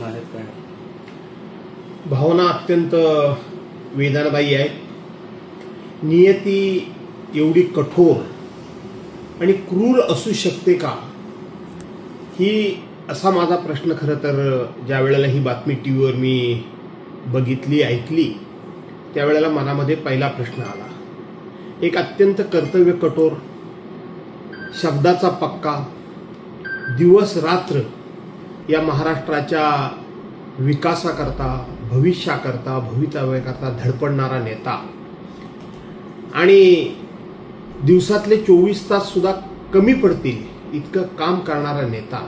आहेत काय? भावना अत्यंत वेदनादायी आहेत. नियती एवढी कठोर आणि क्रूर असू शकते का, ही असा माझा प्रश्न खरं तर ज्या वेळेला ही बातमी टीव्हीवर मी बघितली ऐकली त्यावेळेला मनामध्ये पहिला प्रश्न आला. एक अत्यंत कर्तव्य कठोर, शब्दाचा पक्का, दिवस रात्र या महाराष्ट्राच्या विकासाकरता, भविष्याकरता, भवितव्याकरता धडपडणारा नेता आणि दिवसातले 24 तास सुद्धा कमी पडतील इतकं काम करणारा नेता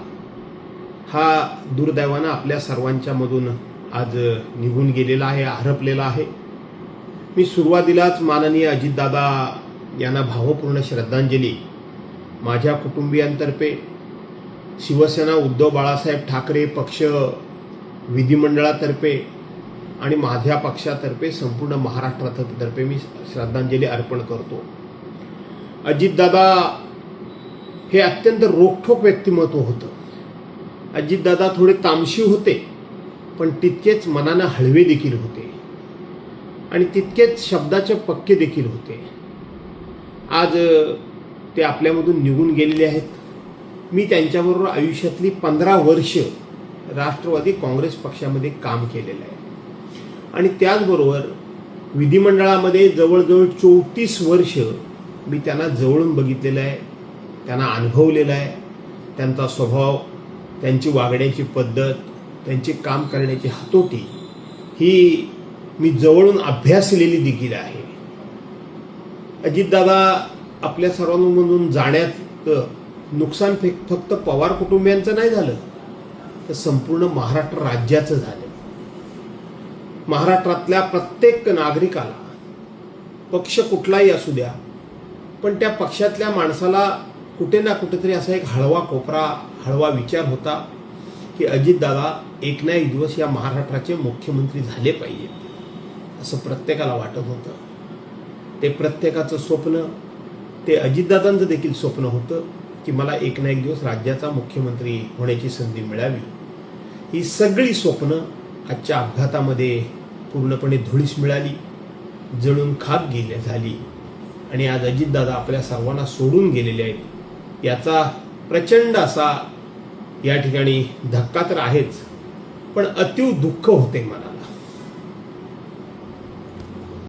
हा दुर्दैवानं आपल्या सर्वांच्या मधून आज निघून गेलेला आहे, हरपलेला आहे. मी सुरुवातीलाच माननीय अजितदादा यांना भावपूर्ण श्रद्धांजली माझ्या कुटुंबियांतर्फे, शिवसेना उद्धव बाळासाहेब ठाकरे पक्ष विधिमंडळातर्फे आणि माझ्या पक्षातर्फे संपूर्ण महाराष्ट्रातर्फे मी श्रद्धांजली अर्पण करतो. अजितदादा हे अत्यंत रोखठोक व्यक्तिमत्व होतं. अजितदादा थोडे तामशी होते, पण तितकेच मनानं हळवे देखील होते आणि तितकेच शब्दाचे पक्के देखील होते. आज ते आपल्यामधून निघून गेलेले आहेत. मी त्यांच्याबरोबर आयुष्यातली 15 वर्ष राष्ट्रवादी काँग्रेस पक्षामध्ये काम केलेलं आहे आणि त्याचबरोबर विधिमंडळामध्ये जवळजवळ 34 वर्ष मी त्यांना जवळून बघितलेलं आहे, त्यांना अनुभवलेलं आहे. त्यांचा स्वभाव, त्यांची वागण्याची पद्धत, त्यांची काम करण्याची हातोटी ही मी जवळून अभ्यासलेली देखील आहे. अजितदादा आपल्या सर्वांमधून जाण्यात नुकसान फक्त पवार कुटुंबियांचं नाही झालं, तर संपूर्ण महाराष्ट्र राज्याचं झालं. महाराष्ट्रातल्या प्रत्येक नागरिकाला, पक्ष कुठलाही असू द्या, पण त्या पक्षातल्या माणसाला कुठे ना कुठेतरी असा एक हळवा कोपरा, हळवा विचार होता की अजितदादा एक ना एक दिवस या महाराष्ट्राचे मुख्यमंत्री झाले पाहिजेत, असं प्रत्येकाला वाटत होतं. ते प्रत्येकाचं स्वप्न, ते अजितदादांचं देखील स्वप्न होतं की मला एक ना एक दिवस राज्याचा मुख्यमंत्री होण्याची संधी मिळावी. ही सगळी स्वप्न आजच्या अपघातामध्ये पूर्णपणे धुळीस मिळाली, जळून खाक झाली आणि आज अजितदादा आपल्या सर्वांना सोडून गेलेले आहेत. याचा प्रचंड असा या ठिकाणी धक्का तर आहेच, पण अतीव दुःख होते मला.